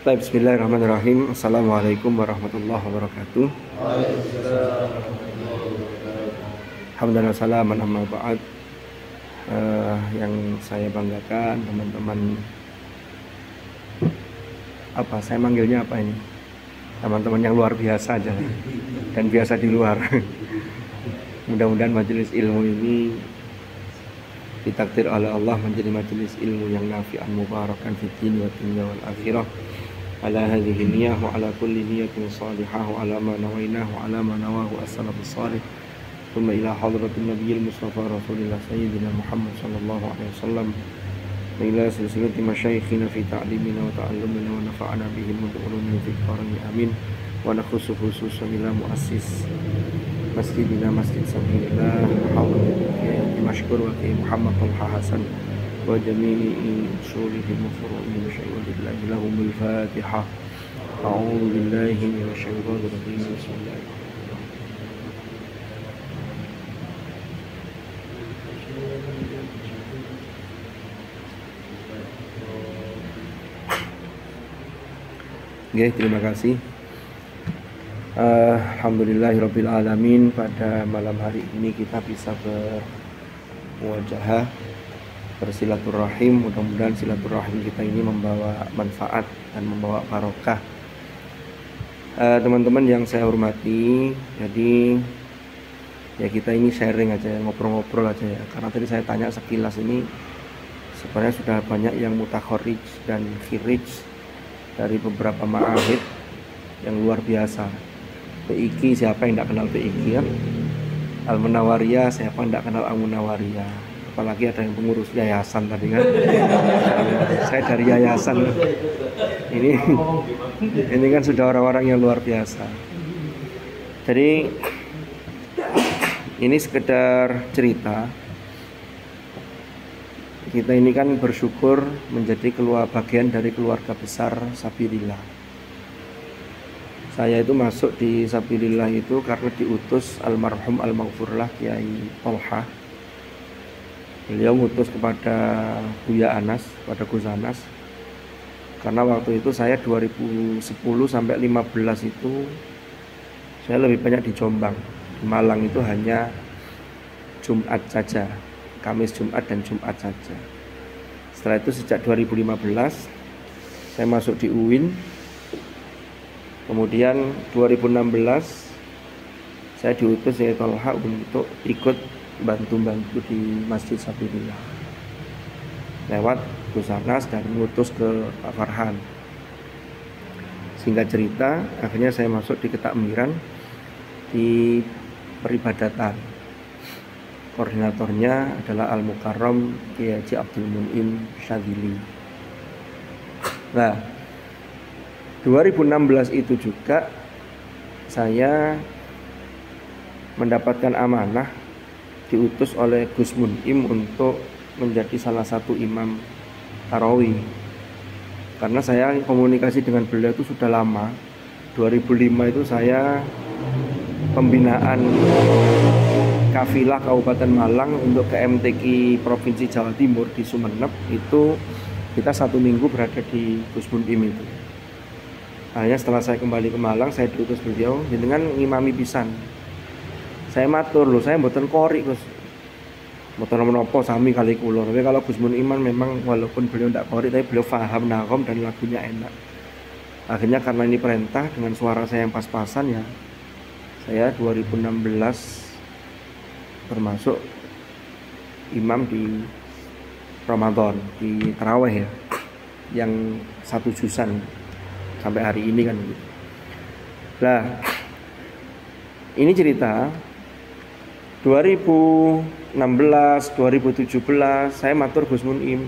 Baik, bismillahirrahmanirrahim. Assalamualaikum warahmatullahi wabarakatuh. Alhamdulillah salaman amma ba'd. Yang saya banggakan teman-teman, saya manggilnya apa ini? Teman-teman yang luar biasa aja dan biasa di luar. Mudah-mudahan majelis ilmu ini ditakdir oleh Allah menjadi majelis ilmu yang nafi'an mubarakan fi din wa dunya wal akhirah. Ala hadhihi niyyah wa ala kulli niyyatin salihah wa ala ma nawainahu wa ala ma nawahu as-salafus salih. Thumma ila hadratin nabiyil mustafa rasulillah sayyidina Muhammad sallallahu alaihi wasallam wa ila silsilati masyayikhina fi ta'limina wa ta'allumina wa nafa'ana bihim wa ulumina fi qarni amin. Wa nakhussu khususan ila muassis masjidina masjid sabilillah mashkur wa ki Muhammad al-Hasan wa jami'i usulihim wa furu'ihim syai'ulillahi lahumul fatihah. A'udhu billahi minasyaitonir rajim. Bismillahirrahmanirrahim. Oke, terima kasih. Alhamdulillahirabbil alamin. Pada malam hari ini kita bisa bermuwajahah, bersilaturahim. Mudah-mudahan silaturahim kita ini membawa manfaat dan membawa barokah. Teman-teman yang saya hormati, jadi ya kita ini sharing aja, ngobrol-ngobrol aja ya. Karena tadi saya tanya sekilas ini sebenarnya sudah banyak yang mutakharrij dan khirij dari beberapa ma'ahid yang luar biasa. PIQ, siapa yang tidak kenal PIQ ya? Al-Munawariyah, siapa yang tidak kenal Al-Munawariyah? Apalagi ada yang pengurus yayasan tadi kan. Saya dari yayasan. Ini kan sudah orang-orang yang luar biasa. Jadi ini sekedar cerita. Kita ini kan bersyukur menjadi bagian dari keluarga besar Sabilillah. Saya itu masuk di Sabilillah itu karena diutus almarhum al-maghfurlah Kiai Tolha. Beliau ngutus kepada Buya Anas, pada Gus Anas. Karena waktu itu saya 2010 sampai 15 itu saya lebih banyak di Jombang. Di Malang itu hanya Jumat saja, Kamis, Jumat dan Jumat saja. Setelah itu sejak 2015 saya masuk di UIN. Kemudian 2016 saya diutus oleh Tolha untuk ikut bantu-bantu di Masjid Sabilillah lewat Gus Anas dan mengutus ke Pak Farhan. Singkat cerita, akhirnya saya masuk di ketakmiran di peribadatan. Koordinatornya adalah Al-Mukarram Kiai Haji Abdul Mun'im Syadzili. Nah, 2016 itu juga saya mendapatkan amanah diutus oleh Gus Mun'im untuk menjadi salah satu imam tarawih. Karena saya komunikasi dengan beliau itu sudah lama. 2005 itu saya pembinaan kafilah Kabupaten Malang untuk ke MTQ Provinsi Jawa Timur di Sumeneb. Itu kita 1 minggu berada di Gus Mun'im itu. Hanya setelah saya kembali ke Malang, saya diutus beliau dengan ngimami pisan. Saya matur loh, saya mboten kori Gus. Mboten menapa sami kali kula. Tapi kalau Gus Mun'iman memang walaupun beliau tidak kori, tapi beliau paham nagom dan lagunya enak. Akhirnya karena ini perintah dengan suara saya yang pas-pasan ya, saya 2016 termasuk imam di Ramadan, di tarawih ya, yang 1 jusan sampai hari ini kan. Nah, ini cerita 2016, 2017 saya matur Gus Mun'im.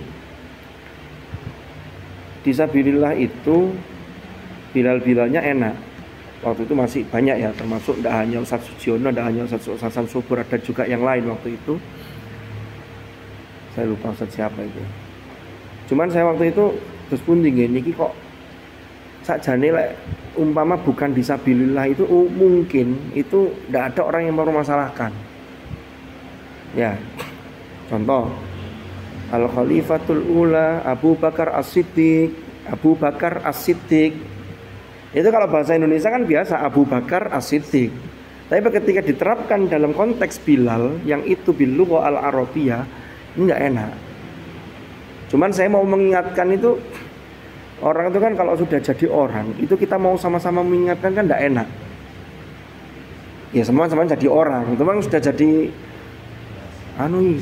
Di Sabilillah itu bilal-bilalnya enak. Waktu itu masih banyak ya, termasuk tidak hanya Ustaz Sujiono, tidak hanya Ustaz Hasan Subur, ada juga yang lain waktu itu. Saya lupa Ustaz siapa itu. Cuman saya waktu itu Gus Pundi niki kok sakjane lek umpama bukan di Sabilillah itu mungkin itu tidak ada orang yang mempermasalahkan. Ya, contoh Al-Khalifatul Ula Abu Bakar As-Siddiq Abu Bakar As-Siddiq. Itu kalau bahasa Indonesia kan biasa Abu Bakar As-Siddiq. Tapi ketika diterapkan dalam konteks Bilal yang itu bil-lughah al-arabiyah, ini enggak enak. Cuman saya mau mengingatkan itu, orang itu kan kalau sudah jadi orang, itu kita mau sama-sama mengingatkan kan enggak enak. Ya sama-sama jadi orang, itu memang sudah jadi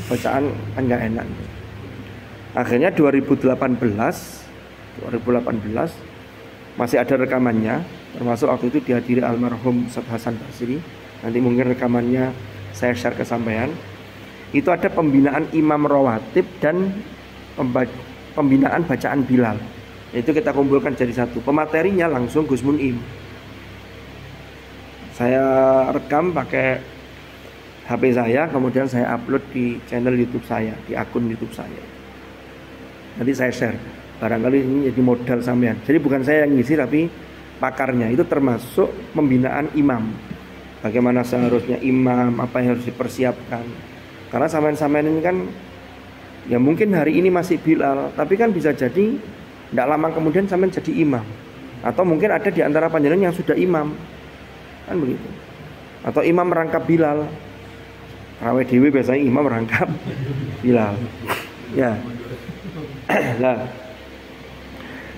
bacaan kan enggak enak. Akhirnya 2018 masih ada rekamannya, termasuk waktu itu dihadiri almarhum Ustaz Hasan Basri. Nanti mungkin rekamannya saya share ke sampean. Itu ada pembinaan imam rawatib dan pembinaan bacaan Bilal. Itu kita kumpulkan jadi satu. Pematerinya langsung Gus Munim. Saya rekam pakai HP saya, kemudian saya upload di channel YouTube saya, di akun YouTube saya. Nanti saya share. Barangkali ini jadi modal sampean. Jadi bukan saya yang ngisi tapi pakarnya. Itu termasuk pembinaan imam. Bagaimana seharusnya imam, apa yang harus dipersiapkan. Karena sampean-sampean ini kan ya mungkin hari ini masih Bilal, tapi kan bisa jadi tidak lama kemudian sampean jadi imam. Atau mungkin ada di antara panjenengan yang sudah imam. Kan begitu. Atau imam merangkap Bilal. Rawe dewi biasanya imam merangkap Bilal. Ya. Nah,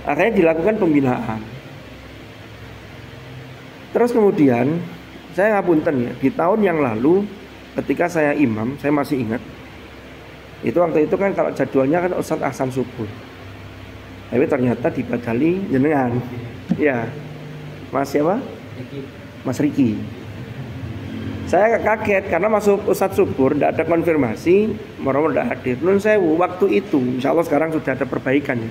akhirnya dilakukan pembinaan. Terus kemudian saya ngapunten ya, di tahun yang lalu ketika saya imam, saya masih ingat. Itu waktu itu kan kalau jadwalnya kan Ustadz Ahsan Subuh. Tapi ternyata dibadali jenengan. Ya. Mas siapa? Mas Riki. Saya kaget karena masuk Ustadz Subur tidak ada konfirmasi, moro-moro tidak hadir. Nun sewu waktu itu, insya Allah sekarang sudah ada perbaikan ya.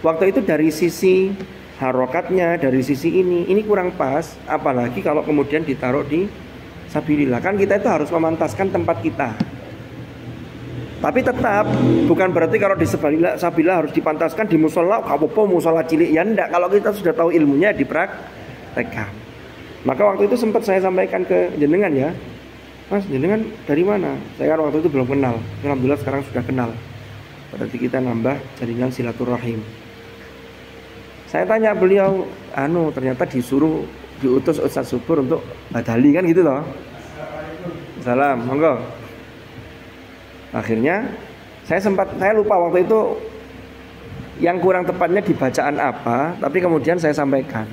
Waktu itu dari sisi harokatnya, dari sisi ini kurang pas. Apalagi kalau kemudian ditaruh di sabilillah, kan kita itu harus memantaskan tempat kita. Tapi tetap bukan berarti kalau di sabilillah harus dipantaskan di musola, kapopo musola cilik ya enggak. Kalau kita sudah tahu ilmunya dipraktekkan. Maka waktu itu sempat saya sampaikan ke jenengan ya, Mas jenengan dari mana? Saya kan waktu itu belum kenal, alhamdulillah sekarang sudah kenal. Berarti kita nambah jaringan silaturahim. Saya tanya beliau, ternyata diutus Ustadz Subur untuk badali kan gitu loh. Salam, monggo. Akhirnya saya lupa waktu itu yang kurang tepatnya di bacaan apa, tapi kemudian saya sampaikan.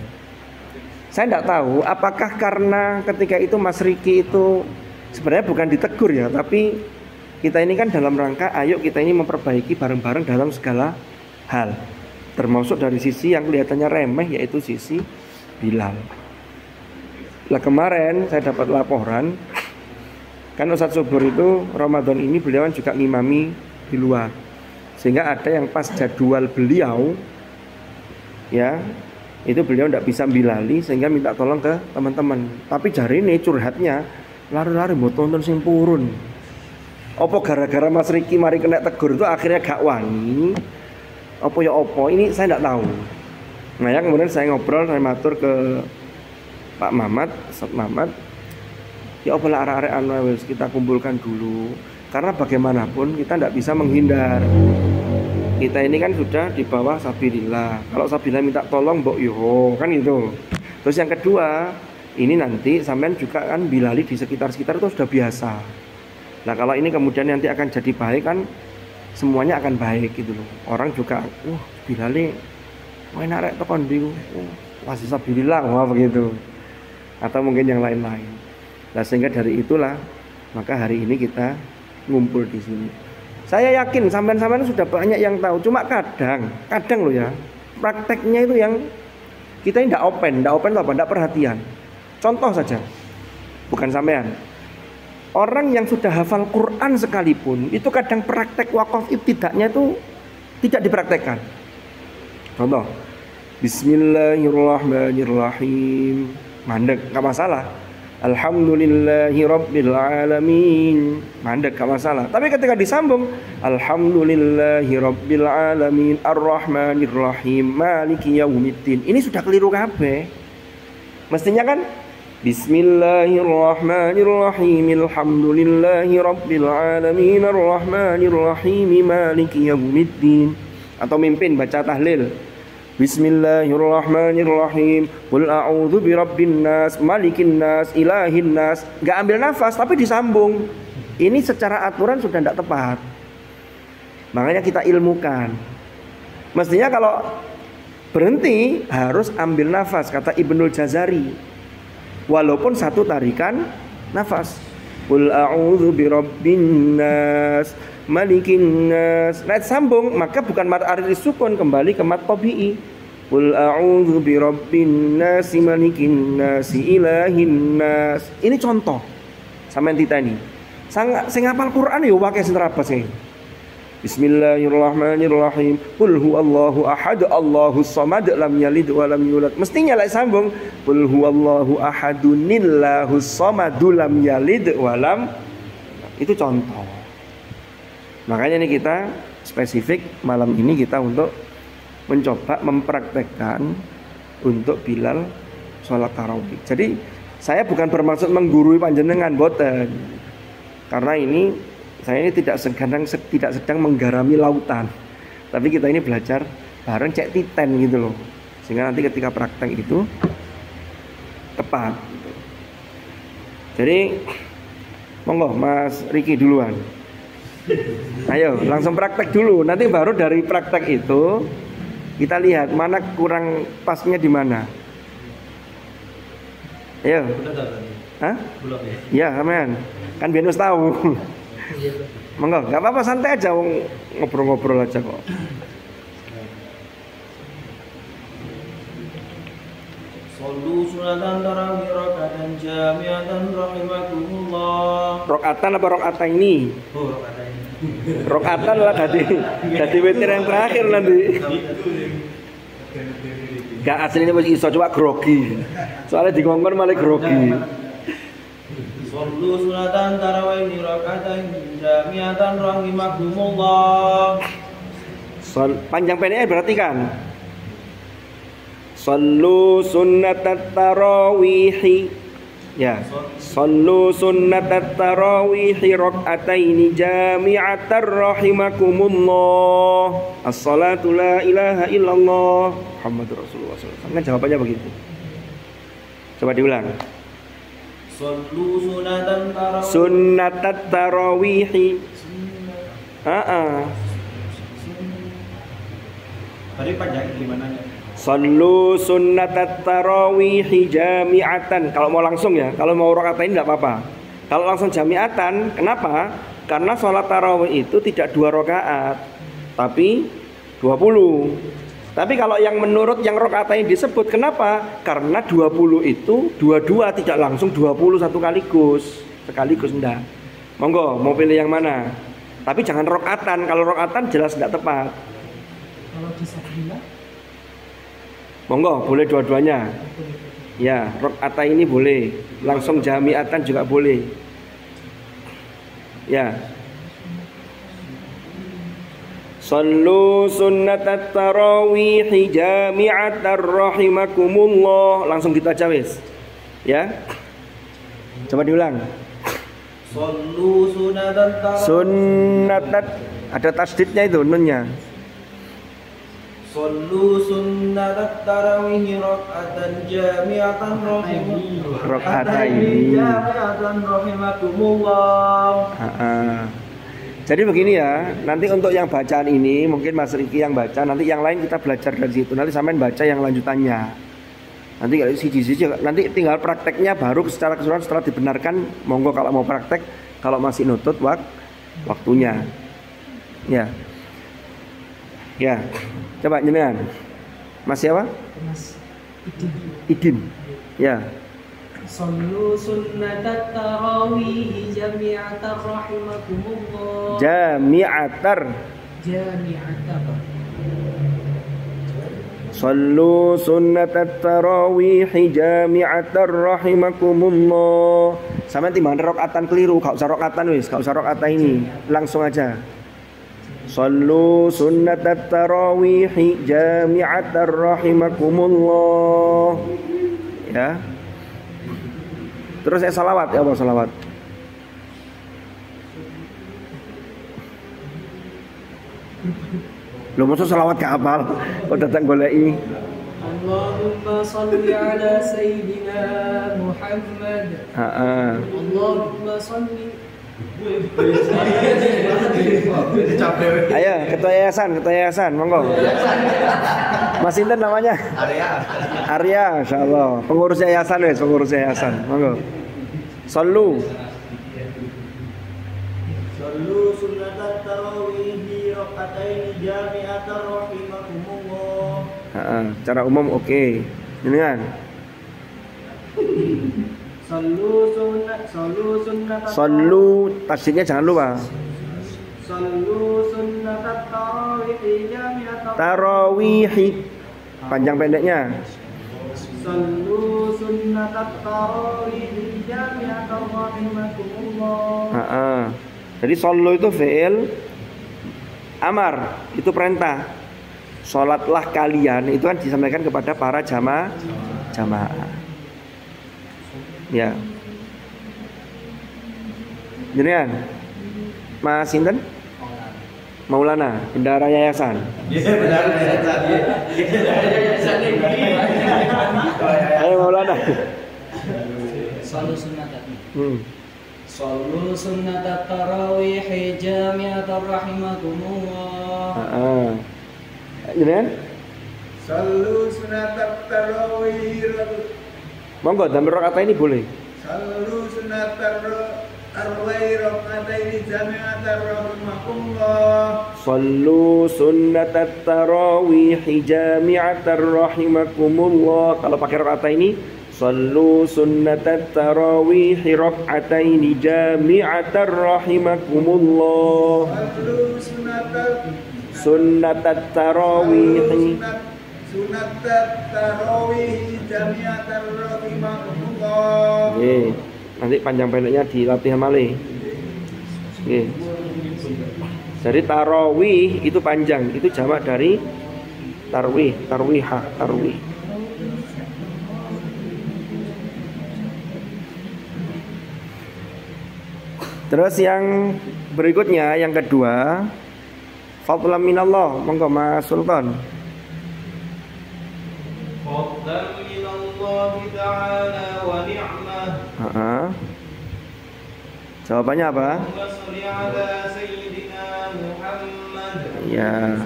Saya tidak tahu apakah karena ketika itu Mas Riki itu sebenarnya bukan ditegur ya, tapi kita ini kan dalam rangka ayo kita ini memperbaiki bareng-bareng dalam segala hal, termasuk dari sisi yang kelihatannya remeh yaitu sisi Bilal. Lah kemarin saya dapat laporan kan Ustadz Subur itu Ramadan ini beliau juga ngimami di luar, sehingga ada yang pas jadwal beliau ya itu beliau tidak bisa bilali sehingga minta tolong ke teman-teman. Tapi jari ini curhatnya lari-lari mau tonton sing purun. Opo gara-gara Mas Riki mari kena tegur itu akhirnya gak wani. Opo ya opo ini saya tidak tahu. Nah ya kemudian saya ngobrol, saya matur ke Pak Mamat, Ustadz Mamat. Ya opo lah arek-arek kita kumpulkan dulu. Karena bagaimanapun kita tidak bisa menghindar. Kita ini kan sudah di bawah sabilillah. Kalau sabilillah minta tolong mbok yo kan itu. Terus yang kedua, ini nanti sampean juga kan bilali di sekitar-sekitar itu sudah biasa. Nah, kalau ini kemudian nanti akan jadi baik kan semuanya akan baik gitu loh. Orang juga bilali enak rek tekan ndi masih sabilillah begitu. Atau mungkin yang lain-lain. Nah, sehingga dari itulah maka hari ini kita ngumpul di sini. Saya yakin sampean-sampean sudah banyak yang tahu. Cuma kadang loh ya, prakteknya itu yang kita ini tidak open apa, tidak perhatian. Contoh saja, bukan sampean. Orang yang sudah hafal Quran sekalipun, itu kadang praktek wakaf ibtidaknya itu tidak dipraktekkan. Contoh, Bismillahirrahmanirrahim, mandek, nggak masalah. Alhamdulillahi Rabbil Alamin, mandek gak masalah. Tapi ketika disambung Alhamdulillahi Rabbil Alamin Ar-Rahmanir-Rahim Maliki Yaumiddin, ini sudah keliru kabeh. Mestinya kan Bismillahirrahmanirrahim Alhamdulillahi Rabbil Alamin Ar-Rahmanir-Rahim Maliki Yaumiddin. Atau mimpin baca tahlil Bismillahirrahmanirrahim. Qul a'udzu birabbin nas, malikin nas, ilahin nas. Enggak ambil nafas tapi disambung. Ini secara aturan sudah tidak tepat. Makanya kita ilmukan. Mestinya kalau berhenti harus ambil nafas, kata Ibnul Jazari. Walaupun satu tarikan nafas. Qul a'udzu birabbin nas, malikin nas. Nah, sambung, maka bukan mat arid sukun, kembali ke mat tabi'i. Qul a'udzu birabbin nas, malikin nas, ilahin nas. Ini contoh. Sampeyan titeni. Sing hafal Quran ya wae sing terapes e. Bismillahirrahmanirrahim. Qul huwallahu ahad, Allahus samad, lam yalid wa lam yulad. Mestinya lek sambung, qul huwallahu ahadunillahus samad, lam yalid wa lam. Itu contoh. Makanya ini kita spesifik malam ini kita untuk mencoba mempraktekkan untuk Bilal sholat tarawih. Jadi saya bukan bermaksud menggurui panjenengan, boten. Karena ini saya ini tidak sedang menggarami lautan. Tapi kita ini belajar bareng cek titen gitu loh. Sehingga nanti ketika praktek itu tepat. Jadi monggo Mas Riki duluan. Ayo langsung praktek dulu. Nanti baru dari praktek itu kita lihat mana kurang pasnya di mana. Ayo. Hah? Ya, aman. Kan biar tahu. Monggo, nggak apa-apa, santai aja, ngobrol-ngobrol aja kok. Sallu sunatan tarawih rakaatan jami'atan rahimakumullah. Rakaatan apa rakaat ini? Oh, rakaatan ini. Rakaatan lah jadi witir yang terakhir nanti. Gak aslinya masih iso, coba grogi. Soalnya di ngongkon malah grogi. Sallu sunatan tarawih rakaatan jami'atan rahimakumullah. Panjang pendeknya berarti kan? Sallu sunnatat tarawih. Ya. Sallu sunnatat tarawih raka'ataini jami'atan rahimakumullah. As-salatu la ilaha illallah Muhammadur Rasulullah SAW. Kan jawabannya begitu. Coba diulang. Sallu sunatan tarawih. Sunnatat tarawih. Tadi panjang gimana ya? Sallu sunnatat tarawih jami'atan. Kalau mau langsung ya, kalau mau rakaat ini tidak apa-apa. Kalau langsung jami'atan, kenapa? Karena sholat tarawih itu tidak 2 rakaat, tapi 20. Tapi kalau yang menurut yang rakaat ini disebut, kenapa? Karena 20 itu 22, tidak langsung 20 satu sekaligus enggak. Monggo, mau pilih yang mana? Tapi jangan rakaatan. Kalau rakaatan jelas enggak tepat. Kalau di Sabila? Monggo, boleh dua-duanya. Ya, rakaat ini boleh. Langsung jami'atan juga boleh. Ya. Sallu sunnatat tarawih jami'atan rahimakumullah. Langsung kita aja wis. Ya. Coba diulang. Sallu sunnatat tarawih. Sunnatat, ada tasdidnya itu nunnya. Sallu sunnatat tarawih raka'atan jami'atan rahimakumullah. Raka'ataini jami'atan rahimakumullah. Jadi begini ya, nanti untuk yang bacaan ini mungkin Mas Riki yang baca, nanti yang lain kita belajar dari situ. Nanti sampean baca yang lanjutannya. Nanti kalau siji-siji, nanti tinggal prakteknya baru secara keseluruhan setelah dibenarkan. Monggo kalau mau praktek, kalau masih nutut waktunya. Ya. Ya. Coba jenengan. Mas siapa? Mas Idin. Ya. Sallu sunnatat tarawih jami'atan rahimakumullah. Jami'atar. Sallu sunnatat tarawih jami'atan rahimakumullah. Sampeyan timbangan rakaatan keliru, gak usah rakaatan wis, gak usah rakaat ini. Langsung aja. Sallu sunnatat tarawih jami'atan rahimakumullah. Ya. Terus salawat ya, apa salawat? Lo maksud selawat ke apal? Kok datang goleki? Allahumma salli ala Sayyidina Muhammad. Allahumma salli. Ayo, ketua yayasan, monggo. Mas Inten namanya? Arya, insyaallah. Pengurus yayasan, monggo. Sallu. Sallu sunnatat tarawih rakaatain jami'atan rahimakumullah. Cara umum oke. Jenengan. Sallu tasdidnya jangan lupa. Sallu sunnatat tarawih jami'atan Tarawih. Panjang pendeknya. Sallu sunnatat tarawih jami'atan rahimakumullah. Jadi sallu itu fi'il amar, itu perintah. Salatlah kalian itu kan disampaikan kepada para jamaah. Ya. Jenengan Mas Sinten? Maulana, bendahara yayasan. Ayo Maulana. Sallu sunnatat. Sallu sunnatat tarawih jami'atan rahimakumullah. Jenengan? Sallu sunnatat tarawih. Monggo dalam rakaat ini boleh. Sallu sunnatat tarawih rakaatain jami'atan rahimakumullah. Sallu sunnatat tarawih jami'atan rahimakumullah. Kalau pakai rakaat ini, sallu sunnatat tarawih rakaatain jami'atan rahimakumullah. Sallu sunnatat tarawih. Sunnatat tarawih jami'atan rahimakumullah. Nggih, nanti panjang pendeknya dilatih malih. Nggih. Jadi tarawih itu panjang, itu jamak dari tarwih, tarwihah, tarwih. Terus yang berikutnya, yang kedua, fadlan minallah, monggo Mas Sultan. Fadlan minallah ta'ala wa ni'mah. Jawabannya apa? Shalli ala Sayyidina Muhammad. Ya.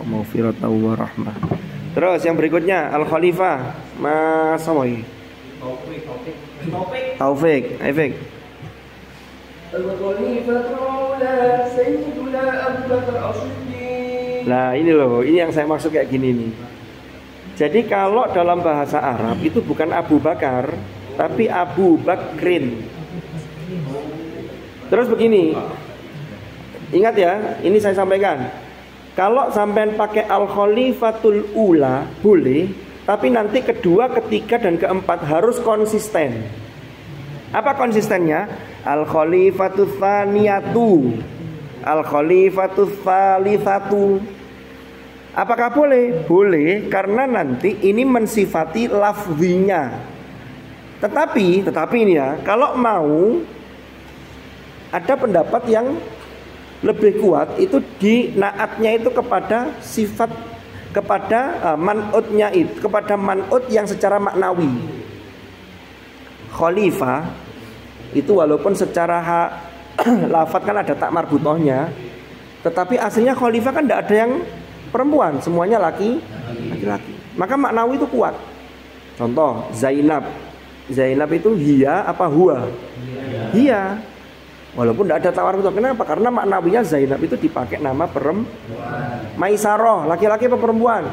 Maghfiratan wa rahmah. Terus yang berikutnya Al-Khalifah Mas Samoy. Taufik. Nah ini loh, ini yang saya maksud kayak gini nih. Jadi kalau dalam bahasa Arab itu bukan Abu Bakar, tapi Abu Bakrin. Terus begini, ingat ya, ini saya sampaikan. Kalau sampean pakai Al-Khalifatul Ula boleh, tapi nanti kedua, ketiga, dan keempat harus konsisten. Apa konsistennya? Al-Khalifatul Thaniyatu, Al-Khalifatul Thalithatu. Apakah boleh? Boleh, karena nanti ini mensifati lafzinya. Tetapi ini ya, kalau mau ada pendapat yang lebih kuat itu di naatnya itu kepada sifat, kepada man'utnya itu, kepada man'ut yang secara maknawi. Khalifah itu walaupun secara lafadz kan ada tak marbutohnya, tetapi aslinya khalifah kan tidak ada yang perempuan, semuanya laki-laki. Maka maknawi itu kuat. Contoh Zainab itu hiya apa huwa? Hiya. Walaupun tidak ada tawar betul. Kenapa? Karena maknawinya Zainab itu dipakai nama perempuan. Maisaroh, laki-laki apa perempuan?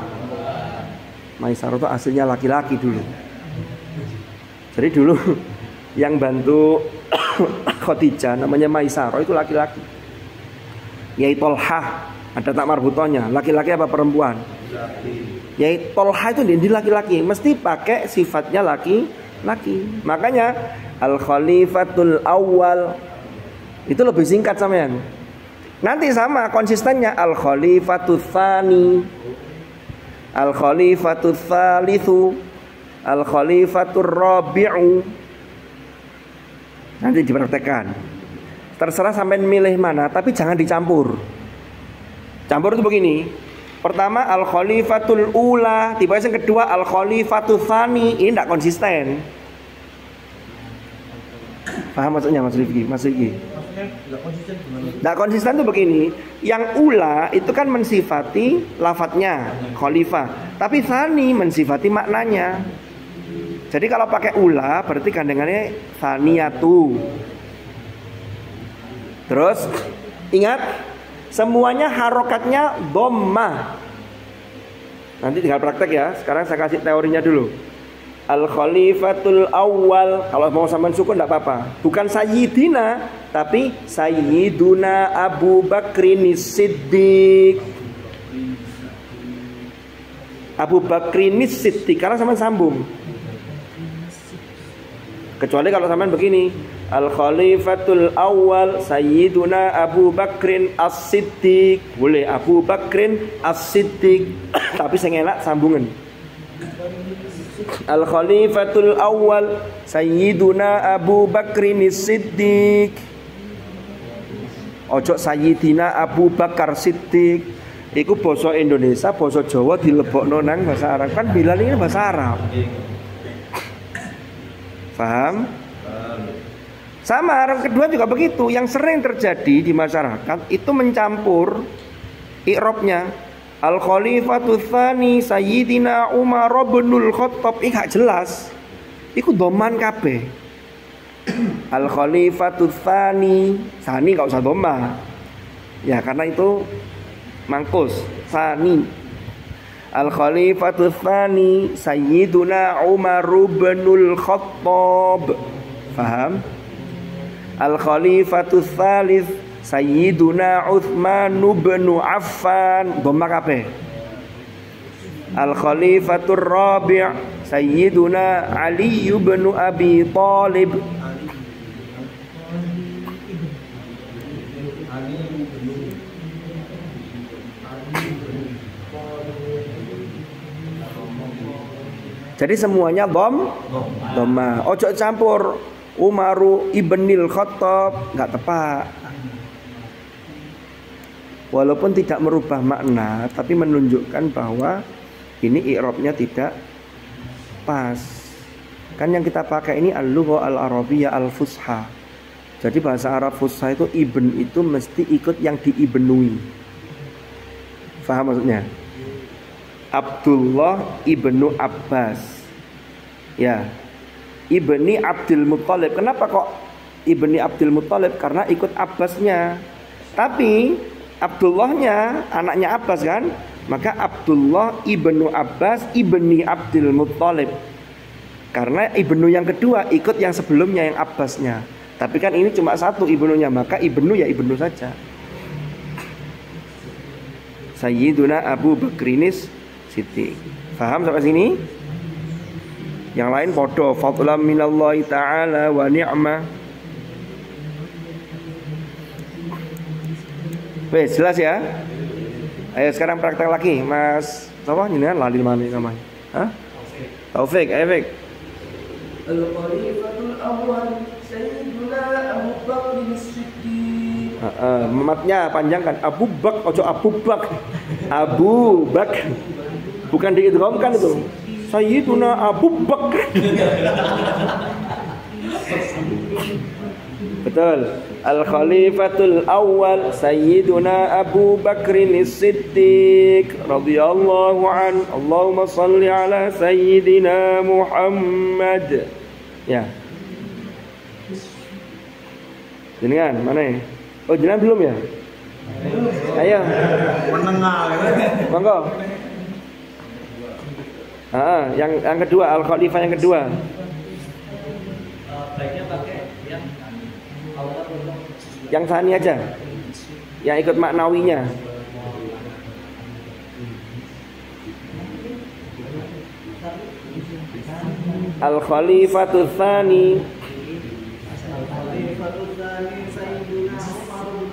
Maisaroh itu aslinya laki-laki dulu. Jadi dulu yang bantu Khadijah namanya Maisaroh itu laki-laki. Yaitu Tolhah, ada tak marbutohnya, laki-laki apa perempuan? Yaitu Tolhah itu di laki-laki, mesti pakai sifatnya laki-laki. Makanya Al-Khalifatul Awwal itu lebih singkat sampean. Nanti sama konsistennya Al-Khalifatul Tsani, Al-Khalifatul Tsalitsu, Al-Khalifatul Rabi'u. Nanti dipraktekkan. Terserah sampean milih mana, tapi jangan dicampur. Campur itu begini. Pertama al-khalifatul ula, tiba-tiba yang kedua al-khalifatul tsani. Ini tidak konsisten. Paham maksudnya Mas Rifki? Mas Rifki? Tidak konsisten itu begini. Yang ula itu kan mensifati lafadznya khalifah, tapi tsani mensifati maknanya. Jadi kalau pakai ula berarti gandengannya tsaniyatu. Terus ingat, semuanya harokatnya dhammah. Nanti tinggal praktek ya. Sekarang saya kasih teorinya dulu. Al-khalifatul awal, kalau mau sampean sukun enggak apa-apa. Bukan sayyidina, tapi sayyiduna Abu Bakrin Siddiq. Abu Bakrin Siddiq, karena sampean sambung. Kecuali kalau sampean begini, al-khalifatul awal sayyiduna Abu Bakrin As-Siddiq. Boleh Abu Bakrin As-Siddiq, tapi sing enak sambungan. Al-khalifatul awal sayyiduna Abu Bakrin As-Siddiq. Ojo sayyidina Abu Bakar Siddiq. Iku basa Indonesia, basa Jawa dilebokno nang bahasa Arab. Kan Bilal ini bahasa Arab. Paham? Sama orang kedua juga begitu. Yang sering terjadi di masyarakat itu mencampur i'rabnya. Al-khalifatul tsani sayyidina Umar binul Khattab. Ini gak jelas. Iku dhamman kabeh. Al-khalifatul tsani, tsani gak usah dhamma. Ya karena itu mangkus tsani. Al-khalifatul tsani sayyiduna Umar binul Khattab. Paham? Al-khalifatul tsalits sayyiduna Utsman bin Affan. Dhamma kabeh. Al-khalifatur rabi' sayyiduna Ali bin Abi Thalib. Jadi semuanya dhamma. Ojo campur Umaru ibnil Khattab, enggak tepat. Walaupun tidak merubah makna, tapi menunjukkan bahwa ini i'rabnya tidak pas. Kan yang kita pakai ini al-lugha al-arabiyyah al-fusha. Jadi bahasa Arab fusha itu ibn itu mesti ikut yang diibnui. Faham maksudnya? Abdullah ibnu Abbas. Ya. Ibni Abdul Muttalib. Kenapa kok Ibni Abdul Muttalib? Karena ikut Abbasnya. Tapi Abdullahnya anaknya Abbas kan? Maka Abdullah ibnu Abbas ibni Abdul Muttalib. Karena ibnu yang kedua ikut yang sebelumnya yang Abbasnya. Tapi kan ini cuma satu ibnunya, maka ibnu ya ibnu saja. Sayyiduna Abu Bakrinis Siddiq. Paham sampai sini? Yang lain podo fadlan minallahi ta'ala wa ni'mah. Wes jelas ya? Ayo sekarang praktek lagi, Mas. Apa ini kan lali mana namanya? Hah? Taufik, Taufik. Al-khalifatul awal sayyiduna Abu Bakrin Siddiq. Matnya panjang kan? Abu Bak, ojo Abu Bak. Abu Bak. Bukan diidghamkan itu. Sayyiduna Abu Bakar. Betul. Al-khalifatul awal sayyiduna Abu Bakrin Siddiq radhiyallahu an. Allahumma salli ala sayyidina Muhammad. Ya. Jenengan mana ya? Oh, jenengan belum ya? Ayo. Menengah. Monggo. Yang kedua, al-khalifah yang kedua. Baiknya pakai yang awal. Yang tsani aja. Yang ikut maknawinya. Al-khalifatul tsani. Al-khalifatul tsani sayyiduna Umar bin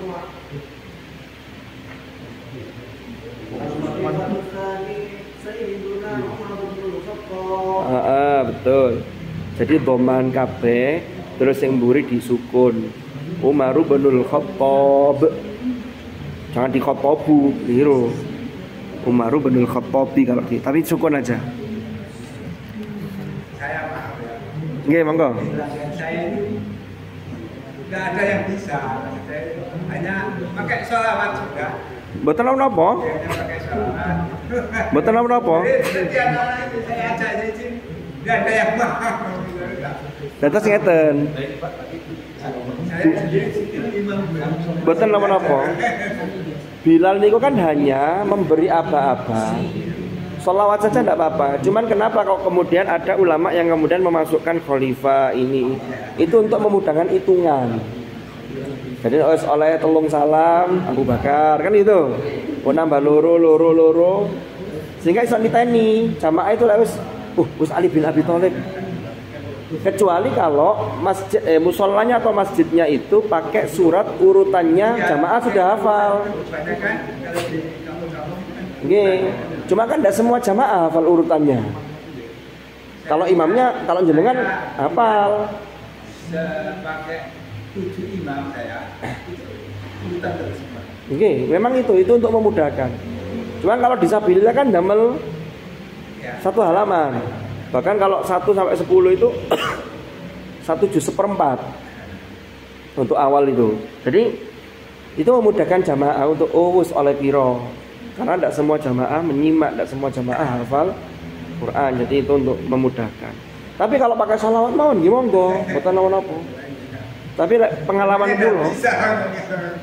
Al-khalifatul tsani sayyiduna Umar bin Khattab. Betul. Jadi dhamman kabeh terus yang mburi disukun. Umar bin Khattab. Jangan di khotobu, keliru. Umaru binul Khattabi kalau di, tapi sukun aja. Saya paham ya. Nggih, monggo. Saya ini nggak ada yang bisa. Saya hanya pakai sholawat sudah. Mboten napa? Hanya pakai sholawat. Mboten napa? Jadi anak-anak itu saya ajak izin, nggak ada yang paham. Dados ngeten. Saya sendiri imam. Mboten napa-napa. Bilal niku kan hanya memberi aba-aba. Sholawat saja tidak apa-apa. Cuman kenapa kok kemudian ada ulama yang kemudian memasukkan khalifah ini? Itu untuk memudahkan hitungan. Jadi oleh telung salam Abu Bakar kan itu. Nambah loro. Sehingga iso niteni jamaah itu wis Gus Ali bin Abi Thalib. Kecuali kalau masjid musholanya atau masjidnya itu pakai surat urutannya jamaah sudah hafal. Banyak kan kalau di kampung-kampung kan. Nggih. Cuma kan tidak semua jamaah hafal urutannya. Kalau imamnya, kalau jenengan hafal. Pakai 7 imam saya itu urutan terus semua. Oke, memang itu untuk memudahkan. Cuman kalau disabilitas kan damel satu halaman. Bahkan kalau 1 sampai 10 itu 1 juz seperempat untuk awal itu. Jadi itu memudahkan jamaah untuk oleh piro. Karena tidak semua jamaah menyimak, tidak semua jamaah hafal Quran. Jadi itu untuk memudahkan. Tapi kalau pakai sholawat mawon gimana monggo, mboten napa-napa. Tapi pengalaman kula.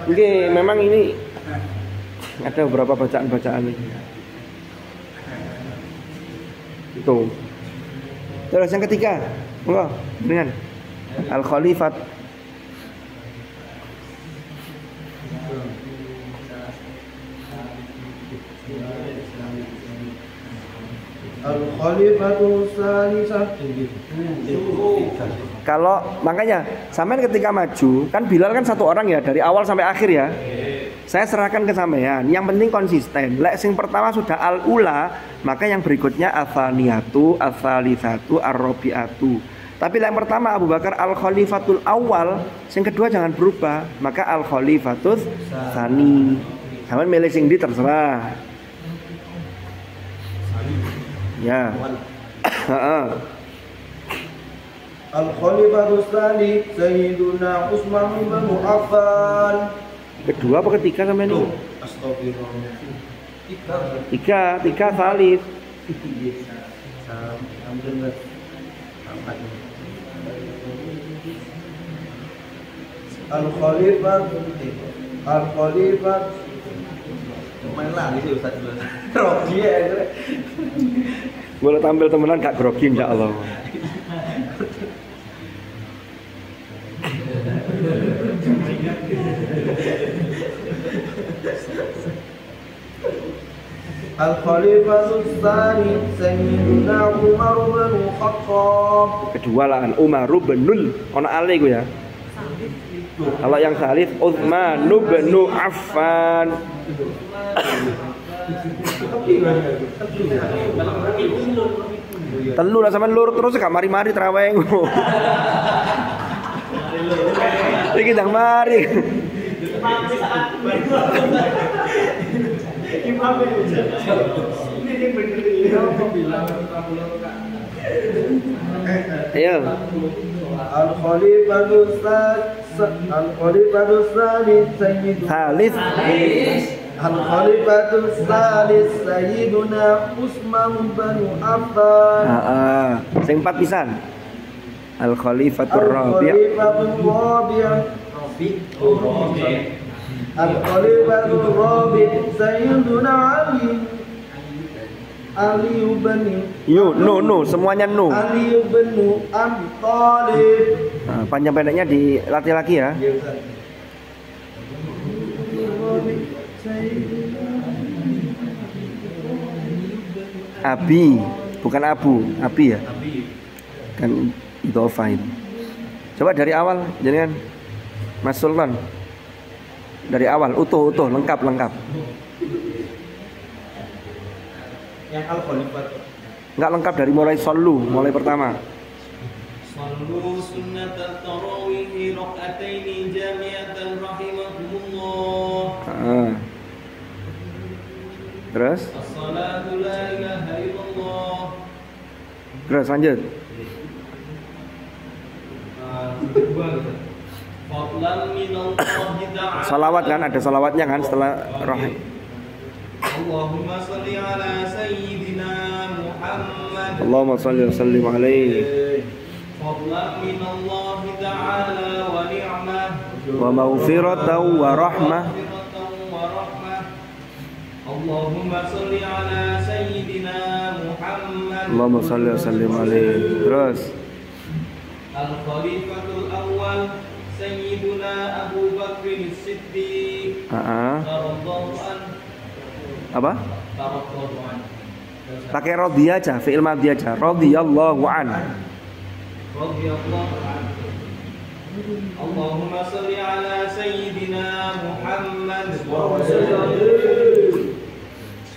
Nggih, memang ini ada beberapa bacaan-bacaan ini. Itu. Terus yang ketiga, monggo dengan al-khalifat. Al-Khalifatul Salisah. Kalau makanya sampean ketika maju kan Bilal kan 1 orang ya dari awal sampai akhir ya. Saya serahkan ke sampean. Yang penting konsisten. Lek sing pertama sudah al-ula, maka yang berikutnya al-thaniyatu, al-thalitsatu, ar-rabi'atu. Tapi yang pertama Abu Bakar al-khalifatul awal, yang kedua jangan berubah, maka al-khalifatul tsani. Sampean milih sing di terserah. Ya. Heeh. Al-Khalifatul Tsani Sayyiduna Utsman bin Affan. Kedua apa ketiga sampean ini? Astagfirullah. Tiga salib. Al-Khalifat main lagi sih Ustaz. Rogi ya. Boleh tampil temenan gak grogi insyaallah. Al-Khalifatul Tsani Sayyiduna Umar bin Khattab. Kedua lah Umar binul ono ale iku ya. Kalau yang salif Utsman bin Affan. Telu lah sampean lur terus gak mari-mari traweh. Iki ndang mari. Ayo. Al-Khalifatul Tsani Sayyiduna Salif. Al-Khalifatul Tsalis Sayyiduna Utsman bin Affan. Heeh. Sing 4 pisan. Al-Khalifatur Rabi'. Al-Khalifatul Rabi' Sayyiduna Ali bin Semuanya no. Ali bin Abi Thalib. Nah, panjang pendeknya dilatih lagi ya. Abi, bukan Abu, Abi ya. Kan idhofah itu. Coba dari awal, jangan Mas Sultan. Dari awal, utuh, lengkap. Yang Al-Khalifat. Enggak lengkap dari mulai mulai pertama. Sallu sunnatat tarawih rak'ataini jami'atan rahimakumullah. Terus? As-salatu la ilaha illallah. Terus lanjut. Kedua gitu. Fadlan minallahi ta'ala. Salawat kan, ada salawatnya kan setelah rahim. Allahumma sholli ala sayyidina Muhammad. Allahumma sholli wa sallim alaihi. Fadlan minallahi ta'ala wa ni'mah. Wa maghfiratan wa rahmah. Allahumma sholli ala sayyidina Muhammad. Allahumma sholli wa sallim alaihi. Terus Al-Khalifatul Awwal Sayyiduna Abu Bakr As-Siddiq. Radhiyallahu anhu. Apa? Radhiyallahu anhu. Pakai radhi aja, fi'il madhi aja. Radhiyallahu an. Radhiyallahu anhu. Allahumma sholli ala sayyidina Muhammad.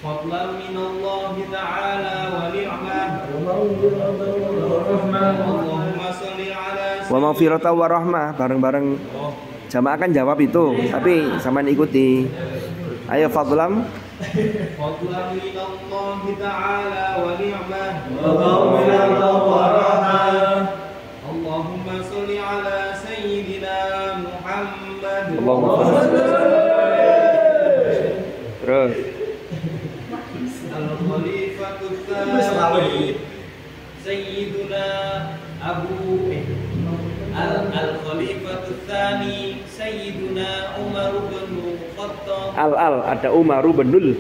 Fadlan minallahi ta'ala wa ni'mah. Allahumma sholli ala Wa maghfiratan wa rahmah. Bareng-bareng jamaah kan jawab itu, tapi sama ikuti. Ayo fadlam. Fadlan minallahi ta'ala wa ni'mah. Allahumma sholli ala sayyidina Muhammad. Terus Al-Khalifatul Tsani Sayyiduna Al-Khalifatul Tsani Sayyiduna Umar bin Khattab. ada Umaru benul.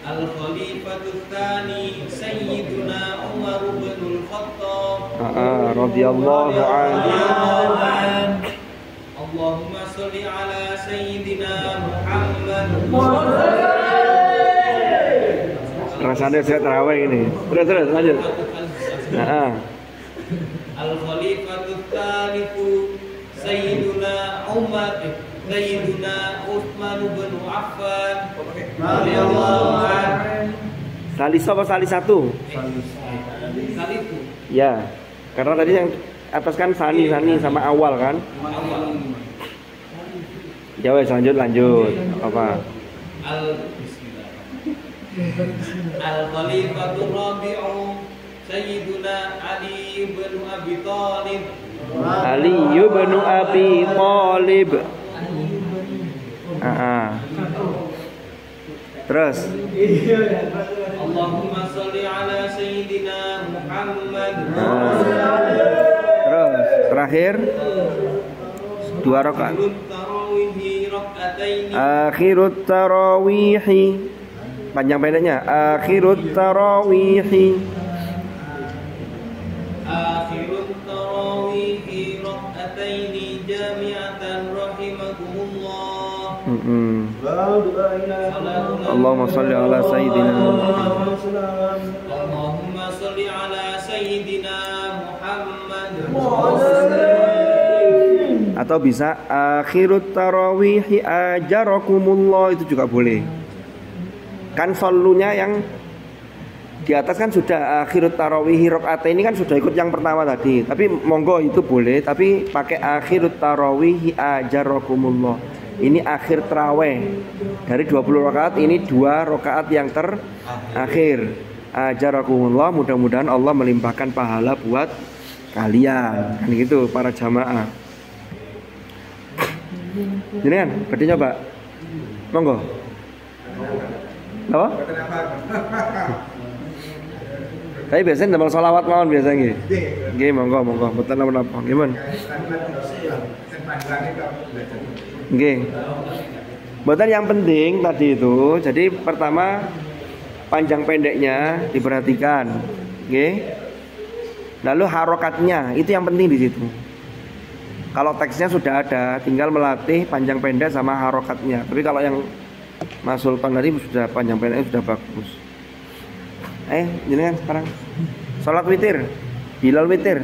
Al-Khalifatul Tsani Sayyiduna Umar bin Khattab. Radhiyallahu anhu. Allahumma sholli ala sayyidina Muhammad. Rasanya saya terawih ini. Terus lanjut. Al-Khalifatul Tsalits Sayyiduna Utsman bin Affan radhiyallahu anhu. Salis apa salis satu? Salisu. Ya. Karena tadi yang atas kan sani sama awal kan? Ya wes lanjut. Apa? Al-Khalifatul Rabi'u Sayyiduna Ali bin Abi Thalib. Ali bin Abi Thalib. Terus Allahumma sholli ala sayyidina Muhammad. Terus terakhir 2 rakaat. Akhirut tarawih. Panjang pendeknya akhirut tarawih. Akhirut tarawih rak'ataini jami'atan rahimakumullah. Allahumma sholli ala sayyidina Allahumma sholli ala sayyidina Muhammad. Atau bisa akhirut tarawih ajarakumullah, itu juga boleh. Kan solunya yang di atas kan sudah akhirut tarawih rakaat ini kan sudah ikut yang pertama tadi. Tapi monggo itu boleh, tapi pakai akhirut tarawih ajarakumullah. Ini akhir tarawih. Dari 20 rakaat ini 2 rakaat yang terakhir. Ajarakumullah, mudah-mudahan Allah melimpahkan pahala buat kalian. Kan gitu para jamaah. Ini kan, berarti nyoba. Monggo. Apa? Tapi biasanya damel sholawat mawon biasanya. Nggih, monggo. Mboten napa-napa. Nggih, Mun. Nggih. Mboten yang penting tadi itu. Jadi pertama panjang pendeknya diperhatikan. Nggih. Lalu harokatnya itu yang penting di situ. Kalau teksnya sudah ada, tinggal melatih panjang pendek sama harokatnya. Tapi kalau yang Mas Sultan tadi sudah panjang pendeknya sudah bagus. Ini kan sekarang sholat witir, Bilal witir.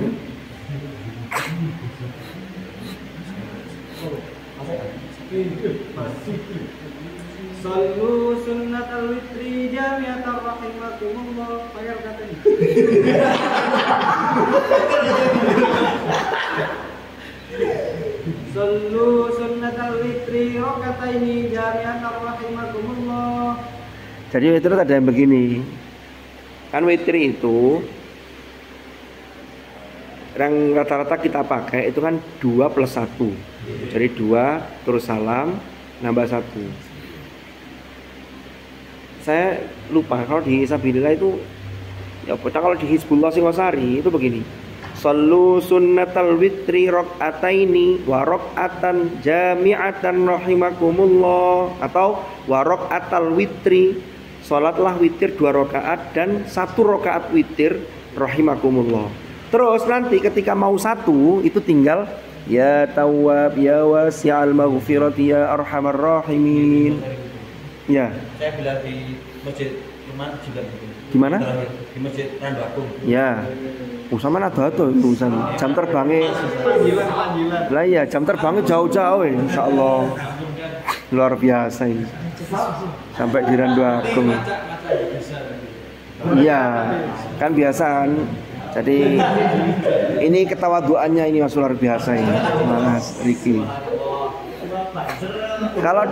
Sallu sunnatal witri jami'atan rahimakumullah. Bayar katanya. Sallu sunnatal witri rakataini jami'atan rahimakumullah. Jadi witir ada yang begini. Kan witir itu yang rata-rata kita pakai itu kan 2 plus 1. Jadi 2 terus salam nambah 1. Saya lupa kalau di Sabilillah itu ya kalau di Hizbullah Singosari itu begini. Sallu sunnatal witri raq'ataini wa raq'atan jami'atan rahimakumullah, atau wa raq'atal witri, salatlah witir 2 rakaat dan 1 rakaat witir rahimakumullah. Terus nanti ketika mau 1 itu tinggal ya Tawwab ya wasi'al maghfirati ya arhamar rahimin. Ya. Saya bila di masjid Iman juga Di mana? di masjid Randu Agung. Ya. Sama ada urusan jam terbangnya. Panggilan. Lah iya, jam terbangnya jauh-jauh ya, insyaallah. Luar biasa ini. Sampai di Randu Agung. Iya, kan biasaan. Jadi ini ketawaduannya ini Mas luar biasa ini, Mas Riki. Kalau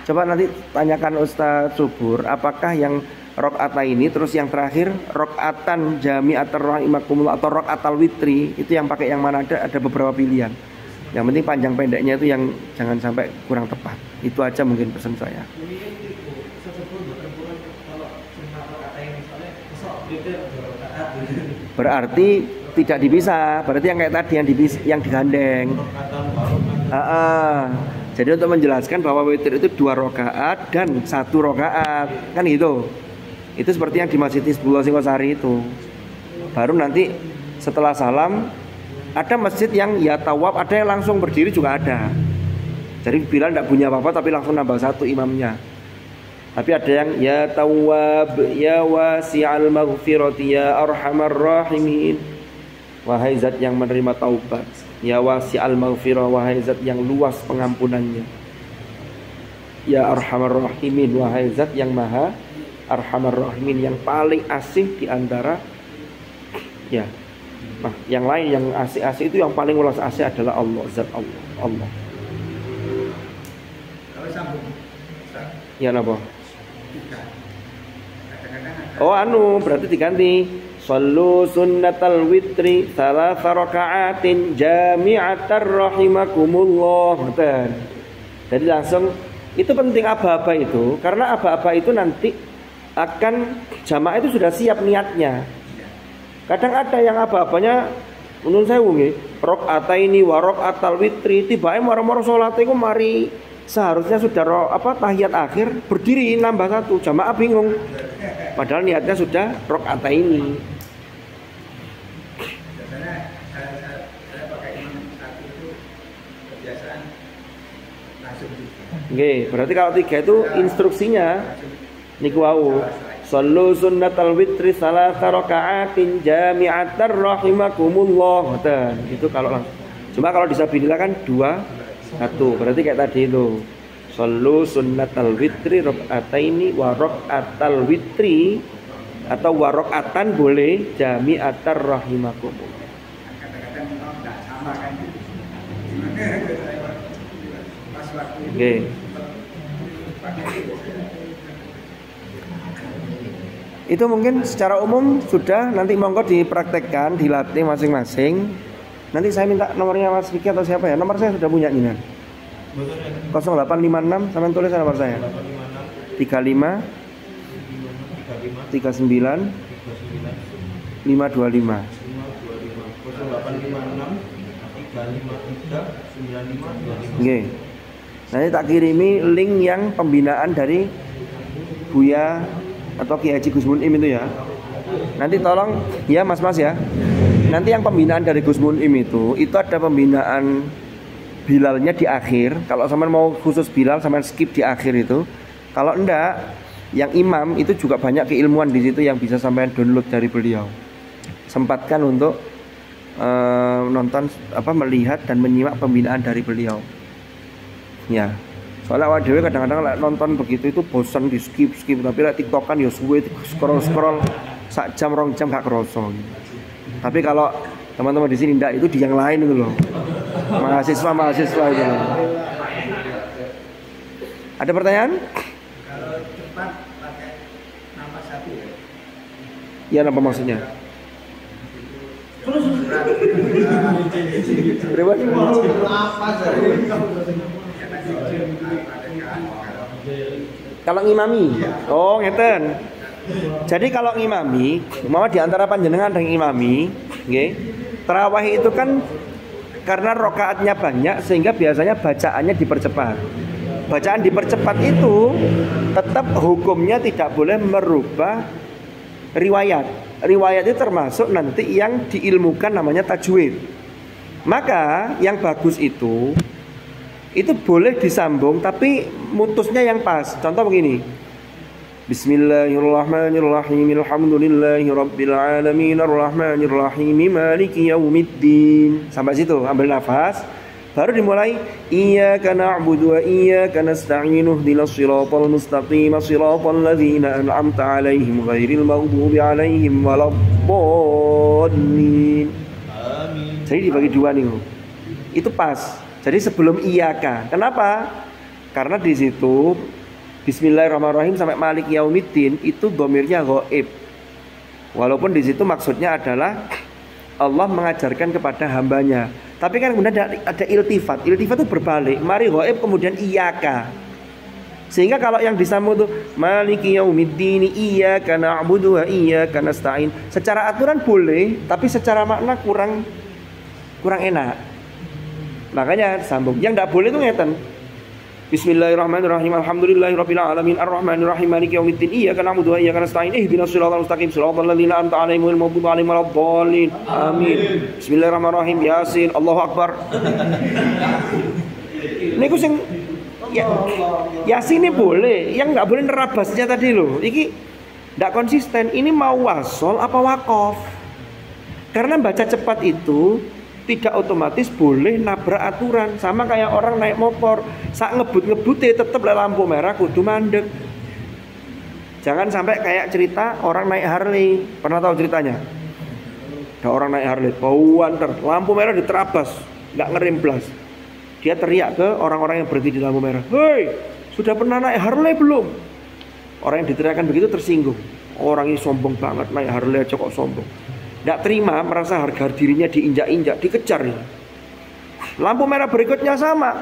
coba nanti tanyakan Ustadz Subur, apakah yang rakaat ini terus yang terakhir rakaatan jami'atar rahimakumullah atau rakaatal witri, itu yang pakai yang mana? Ada beberapa pilihan. Yang penting panjang pendeknya itu yang jangan sampai kurang tepat. Itu aja mungkin pesan saya. Berarti tidak dipisah. Berarti yang kayak tadi yang digandeng. Jadi untuk menjelaskan bahwa witir itu 2 rakaat dan 1 rakaat, kan gitu. Itu seperti yang di Masjid Hizbullah Singosari itu. Baru nanti setelah salam ada masjid yang ya tawaf, ada yang langsung berdiri juga ada. Jadi Bilal tidak punya apa-apa tapi langsung nambah 1 imamnya. Tapi ada yang ya Tawwab ya wasi'al maghfirati ya arhamar rahimin. Wahai zat yang menerima taubat, ya wasi'al maghfirah, wahai zat yang luas pengampunannya. Ya arhamar rahimin, wahai zat yang maha arhamar rahimin, yang paling asih di antara ya. Nah, yang lain yang asih-asih itu yang paling ulas asih adalah Allah, zat Allah. Allah. Kalau sambung, Ya napa? Oh berarti diganti. Sallu sunnatal witri salasa raka'atin jami'atar rahimakumullah. Betul. Jadi langsung itu penting aba-aba itu, karena aba-aba itu nanti akan jamaah itu sudah siap niatnya. Kadang ada yang aba-abanya menurut saya wungi rakaataini wa rakaatal witri, tibae maro-maro salat iku mari seharusnya sudah tahiyat akhir berdiri nambah 1, jamaah bingung. Padahal niatnya sudah rakaataini. biasanya saya pakai imam 1 itu kebiasaan langsung 3. Oke, berarti kalau 3 itu instruksinya niku wau. Sallu sunnatal witri salasa raka'atin jami'atar rahimakumullah. Betul. Itu kalau langsung. Cuma kalau disabilillah kan 2 1. Berarti kayak tadi itu. Sallu sunnatal witri raka'ataini wa raka'atal witri, atau wa raka'atan boleh jami'atar rahimakumullah. Kadang-kadang memang tidak sama kan. Pas waktu Oke. Itu mungkin secara umum sudah, nanti monggo dipraktekkan, dilatih masing-masing. Nanti saya minta nomornya Mas Vicky atau siapa ya? Nomor saya sudah punya ini. 0856 sampai tulis nomor saya. 35 39 525. 0856 353 9525. Oke. Nanti tak kirimi link yang pembinaan dari Buya atau Ki Haji Gus Munim itu ya. Nanti tolong ya mas-mas ya. Nanti yang pembinaan dari Gus Munim itu ada pembinaan Bilalnya di akhir. Kalau sampean mau khusus Bilal sampean skip di akhir itu. Kalau enggak, yang imam itu juga banyak keilmuan di situ yang bisa sampean download dari beliau. Sempatkan untuk nonton melihat dan menyimak pembinaan dari beliau. Ya. Soalnya awal dewe kadang-kadang nonton begitu itu bosan di skip, tapi TikTokan ya suwe scroll sak jam 2 jam gak kerasa. Tapi kalau teman-teman di sini ndak, itu di yang lain itu loh. Mahasiswa itu. Ada pertanyaan? kalau cepat Iya, apa maksudnya? Berapa? Kalau ngimami, oh ngeten. Jadi kalau ngimami, mau di antara panjenengan dan ngimami, nggih. Tarawih itu kan karena rokaatnya banyak sehingga biasanya bacaannya dipercepat. Bacaan dipercepat itu tetap hukumnya tidak boleh merubah riwayat. Riwayat itu termasuk nanti yang diilmukan namanya tajwid. Maka yang bagus itu boleh disambung tapi mutusnya yang pas. Contoh begini. Bismillahirrahmanirrahim. Alhamdulillahirabbil alamin arrahmanirrahim maliki yaumiddin. Sampai situ ambil nafas. Baru dimulai iyyaka na'budu wa iyyaka nasta'in ihdinas siratal mustaqim siratal ladzina an'amta 'alaihim ghairil maghdubi 'alaihim waladdallin. Amin. Jadi dibagi dua nih. Itu pas. Jadi sebelum iyyaka. Kenapa? Karena di situ Bismillahirrahmanirrahim sampai Malik Yaumiddin itu dhamirnya ghaib. Walaupun di situ maksudnya adalah Allah mengajarkan kepada hambanya. Tapi kan kemudian ada iltifat. Iltifat itu berbalik. Mari ghaib kemudian iyyaka. Sehingga kalau yang disambung itu Maliki Yaumiddin iyyaka na'budu wa iyyaka nasta'in. Secara aturan boleh, tapi secara makna kurang enak. Makanya sambung. Yang tidak boleh itu ngeten. Bismillahirrahmanirrahim. Alhamdulillahirabbil alamin arrahmanirrahim maliki yaumiddin iyyaka na'budu wa iyyaka nasta'in ihdinas siratal mustaqim siratal ladzina an'amta 'alaihim ghairil maghdubi 'alaihim waladdallin. Amin. Bismillahirrahmanirrahim. Yasin. Allahu akbar. Niku sing Yasin ini boleh, yang enggak boleh nerabasnya tadi loh. Iki enggak konsisten. Ini mau wasol apa waqaf? Karena baca cepat itu tidak otomatis boleh nabrak aturan. Sama kayak orang naik motor, saat ngebut-ngebute tetap lampu merah kudu mandek. Jangan sampai kayak cerita orang naik Harley. Pernah tahu ceritanya? Ada orang naik Harley, bauan lampu merah diterabas, nggak ngerem blas. Dia teriak ke orang-orang yang berhenti di lampu merah, "Hei, sudah pernah naik Harley belum?" Orang yang diteriakkan begitu tersinggung. Orang ini sombong banget, naik Harley aja kok sombong. Tidak terima, merasa harga dirinya diinjak-injak, dikejar ini. Lampu merah berikutnya sama.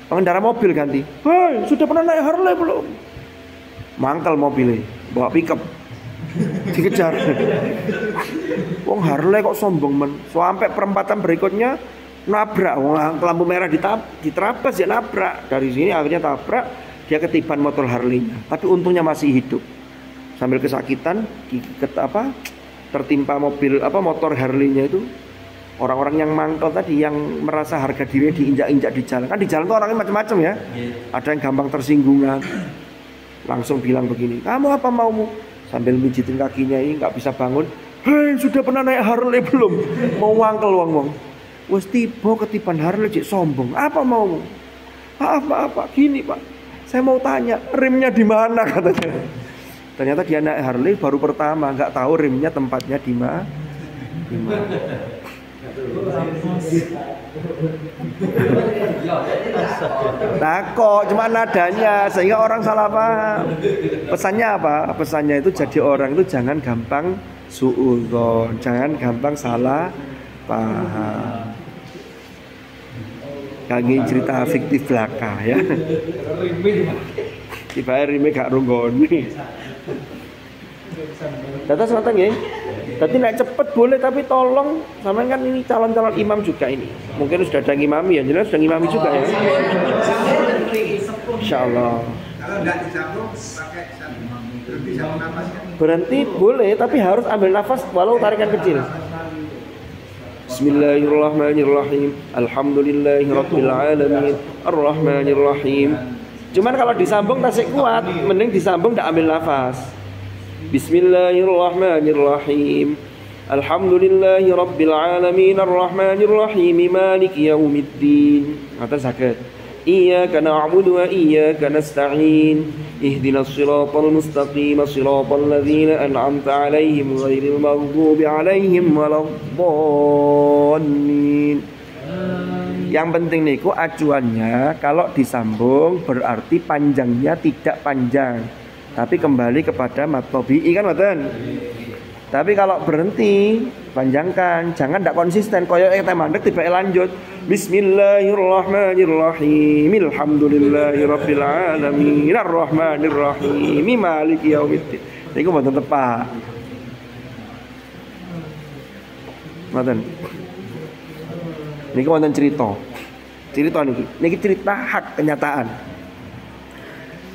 Pengendara mobil ganti. "Hei, sudah pernah naik Harley belum?" Mangkal mobilnya, bawa pickup. Dikejar. Wong Harley kok sombong men. Sampai perempatan berikutnya nabrak. Wong lampu merah diterabas ya nabrak. Dari sini akhirnya tabrak, dia ketiban motor Harley-nya. Tapi untungnya masih hidup. Sambil kesakitan, tertimpa motor Harley-nya itu. Orang-orang yang mangkel tadi, yang merasa harga diri diinjak-injak di jalan. Kan di jalan tuh orangnya macam-macam ya. Ada yang gampang tersinggungan. Langsung bilang begini, "Kamu apa maumu?" Sambil mijitin kakinya ini nggak bisa bangun. "Hei, sudah pernah naik Harley belum?" Mau wangkel wong. Wes tiba ketiban Harley cik sombong. "Apa maumu?" Maaf Pak, gini Pak. Saya mau tanya, remnya di mana?" katanya. Ternyata dia naik Harley baru pertama, nggak tahu remnya tempatnya di mana. Takut cuma nadanya sehingga orang salah paham. Pesannya apa? Pesannya itu jadi orang itu jangan gampang suudzon, jangan gampang salah paham. Kangen cerita fiktif belaka ya. Tiba rime gak runggoni. Data semata nggih. Tadi naik cepet boleh tapi tolong sampean kan ini calon-calon imam juga ini. Mungkin sudah ada imami ya, jelas sudah imami juga ya. Insyaallah. Kalau enggak disambung pakai berhenti sama nafas kan? Berhenti boleh tapi harus ambil nafas walau tarikan kecil. Bismillahirrahmanirrahim. Alhamdulillahirabbil alamin arrahmanirrahim. Cuman kalau disambung tasik kuat, mending disambung enggak ambil nafas. Bismillahirrahmanirrahim. Alhamdulillahirabbil alamin arrahmanirrahim maliki yaumiddin. Kata saged. Iyyaka na'budu wa iyyaka nasta'in. Ihdinas siratal mustaqim siratal ladzina an'amta 'alaihim ghairil maghdubi 'alaihim waladdallin. Yang penting niku acuannya kalau disambung berarti panjangnya tidak panjang. Tapi kembali kepada mat tabi'i kan mboten. Tapi kalau berhenti, panjangkan, jangan ndak konsisten. Koyo teh mandek tiba lanjut. Bismillahirrahmanirrahim. Alhamdulillahirabbil alamin. Arrahmanirrahim. Maliki yaumiddin. Niku mboten tepat. Mboten. Niku wonten cerita. Cerita niki cerita hak kenyataan.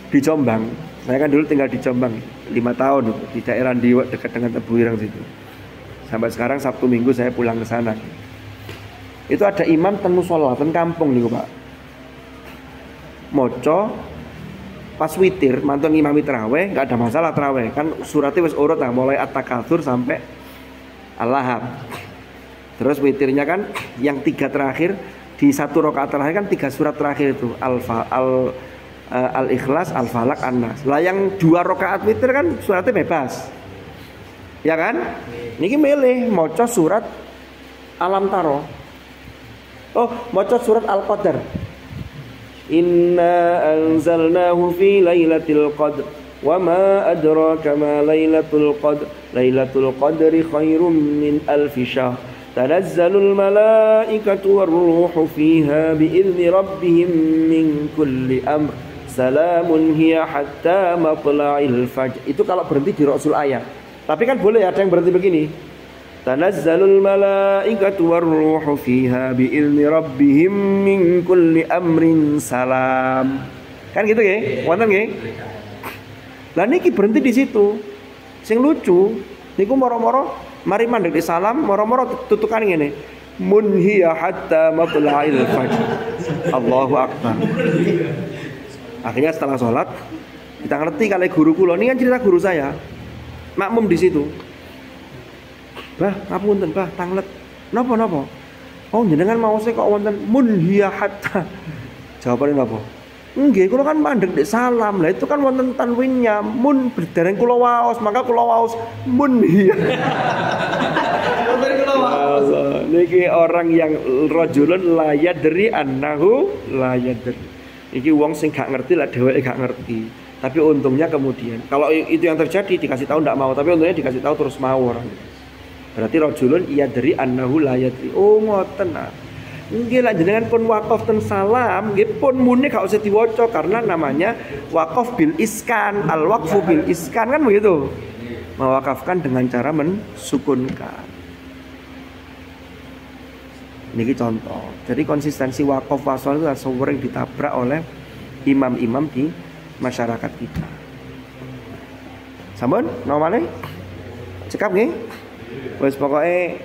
Di Jombang, saya kan dulu tinggal di Jombang 5 tahun di daerah Diwek dekat dengan Tebuireng situ. Sampai sekarang Sabtu Minggu saya pulang ke sana. Itu ada imam ten mushola, ten kampung niku, Pak. Moco pas witir mantun imami tarawih, enggak ada masalah tarawih. Kan suratnya wis urut lah mulai At-Takatsur sampai Al-Lahab. Terus witirnya kan yang 3 terakhir di 1 rakaat terakhir kan 3 surat terakhir itu Al-Ikhlas, Al-Falaq, An-Nas. Lah yang 2 rakaat witir kan suratnya bebas. Ya kan? Niki milih maca surat Alam Taro. Oh, maca surat Al-Qadar. Inna anzalnahu fi lailatul qadr. Wa ma adraka ma lailatul qadr. Lailatul qadri khairum min alfi syahr. Tanazzalul malaikatu warruhu fiha biizni rabbihim min kulli amr. Salamun hiya hatta matla'il fajr. Itu kalau berhenti di Rasul ayat. Tapi kan boleh ada yang berhenti begini. Tanazzalul malaikatu warruhu fiha biizni rabbihim min kulli amrin salam. Kan gitu nggih? Wonten nggih? Lah niki berhenti di situ. Sing lucu niku moro-moro mari mandek di salam, moro-moro tutukan ngene. Munhiya hatta matla'il fajr. Allahu akbar. Akhirnya setelah sholat kita ngerti kalau guru kula ini kan cerita guru saya makmum di situ. Bah, ngapunten bah, tanglet. Napa? Oh jenengan mau kok wonten munhiya hatta. Jawabane napa? Nggih, kula kan mandek di salam. Lah itu kan wonten tanwinnya mun berdereng kula waos, maka kula waos munhiya. Niki orang yang rajulun la yadri annahu la yadri. Iki wong sing gak ngerti lah dheweke gak ngerti. Tapi untungnya kemudian kalau itu yang terjadi dikasih tahu ndak mau, tapi untungnya dikasih tahu terus mau orang. Berarti rajulun iya dari annahu la yadri. Oh ngoten ah. Nggih lah jenengan pun waqaf ten salam, nggih pun mune gak usah diwaca karena namanya waqaf bil iskan, al waqfu bil iskan kan begitu. Mewakafkan dengan cara mensukunkan. Niki contoh. Jadi konsistensi wakaf wasol itu sering ditabrak oleh imam-imam di masyarakat kita. Sampun, nomane cekap nggih. Wis pokoke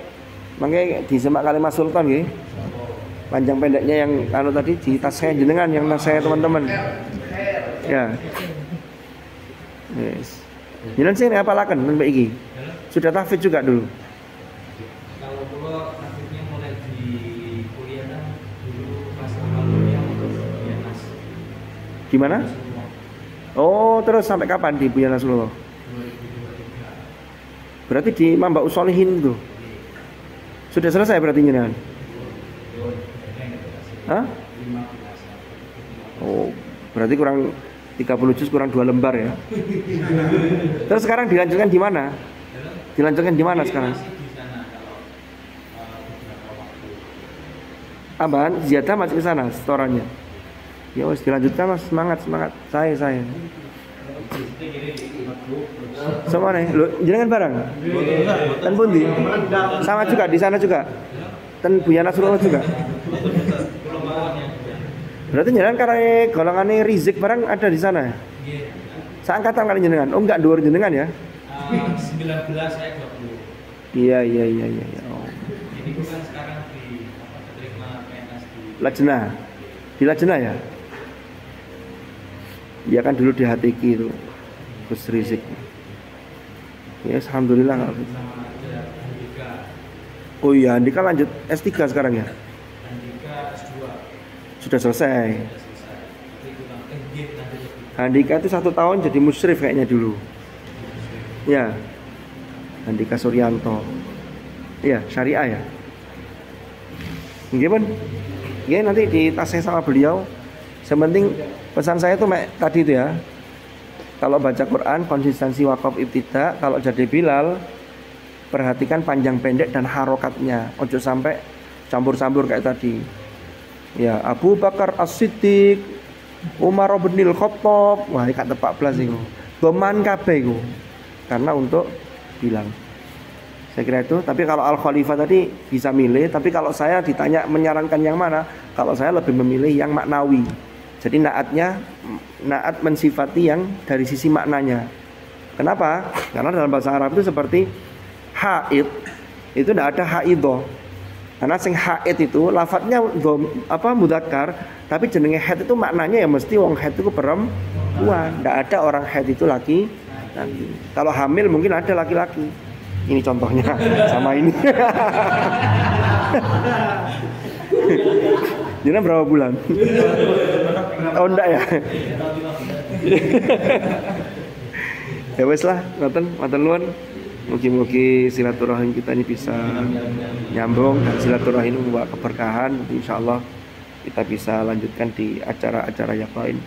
mangke disemak kali Mas Sultan nggih. Panjang pendeknya yang anu tadi di tas saya jenengan yang tas saya teman-teman. Ya. Yes. Jenengan sing apalaken mbek iki. Sudah tahfidz juga dulu. Kalau kula tahfidznya mulai di kuliah kan dulu pas awalnya ya Mas. Gimana? Oh, terus sampai kapan di Buya Nasrullah? 2023. Berarti di Mamba Usolihin itu. Sudah selesai berarti jenengan? Hah? 15. Oh, berarti kurang 30 juz kurang 2 lembar ya. Terus sekarang dilanjutkan di mana? Dilanjutkan di mana sekarang? Masih di sana kalau beberapa waktu. Tambahan ziyadah masih ke sana setorannya. Ya wes dilanjutkan Mas, semangat saya. Sama nih, lo jenengan bareng? Ten pundi? Sama juga di sana juga. Ten Buya Nasrullah juga. Berarti jenengan karena golongannya Rizik barang ada di sana ya? Seangkatan kali jenengan? Oh enggak, 2 jenengan ya? 19 saya 20. Iya. Oh. Jadi bukan sekarang di terima PNS di Lajnah. Di Lajnah ya? Iya kan dulu di HTQ itu Gus Rizik. Ya alhamdulillah. sama ada Andika. Oh iya, Andika lanjut S3 sekarang ya? Andika S2 Sudah selesai. sudah selesai. Tapi kurang lanjut. Andika itu 1 tahun jadi musyrif kayaknya dulu. Ya. Andika Suryanto. Iya, syariah ya. Gimana? Ya nanti di tas saya sama beliau. Sementing pesan saya tuh tadi itu ya. Kalau baca Quran konsistensi wakaf ibtida, kalau jadi Bilal perhatikan panjang pendek dan harokatnya. Ojo sampai campur-campur kayak tadi. Ya, Abu Bakar As-Siddiq, Umar bin Khattab, wah ikat tepak blas iku. Doman kabeh iku. Karena untuk bilang. Saya kira itu, tapi kalau Al-Khalifah tadi bisa milih, tapi kalau saya ditanya menyarankan yang mana, kalau saya lebih memilih yang maknawi. Jadi naat mensifati yang dari sisi maknanya. Kenapa? Karena dalam bahasa Arab itu seperti haid, itu tidak ada haidoh. Karena sing haid itu lafadznya mudzakkar, tapi jenenge haid itu maknanya ya mesti wong haid itu perempuan. Tidak ada orang haid itu laki. Kalau hamil mungkin ada laki-laki. Ini contohnya sama ini. Jadi berapa bulan? Oh enggak ya? Ya wes lah, ngoten nuwun. Mugi-mugi silaturahim kita ini bisa nyambung dan silaturahim membawa keberkahan. Insyaallah kita bisa lanjutkan di acara-acara yang lain.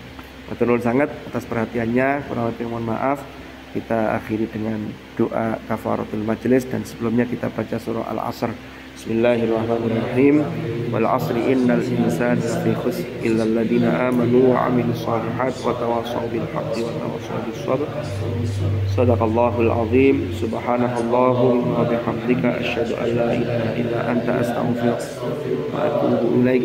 Matur nuwun sangat atas perhatiannya. Kurang lebih mohon maaf. Kita akhiri dengan doa kafaratul majelis dan sebelumnya kita baca surah Al-Asr. Bismillahirrahmanirrahim. Wal 'asri innal insana lafi khusr illa alladziina aamanu wa 'amilus shalihaati wa tawassaw bil haqqi wa tawassaw bis sabr. Shadaqallahul 'azim. Subhanakallahumma wa bihamdika asyhadu an la ilaha illa anta astaghfiruka wa atubu ilaik.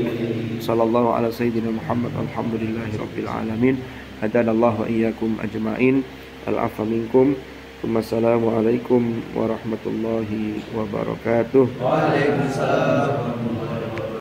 Sallallahu ala sayyidina Muhammad alhamdulillahi rabbil alamin. Hadanallahu wa iyyakum ajma'in. Al-afwa minkum. Wassalamualaikum warahmatullahi wabarakatuh. Waalaikumsalam warahmatullahi wabarakatuh.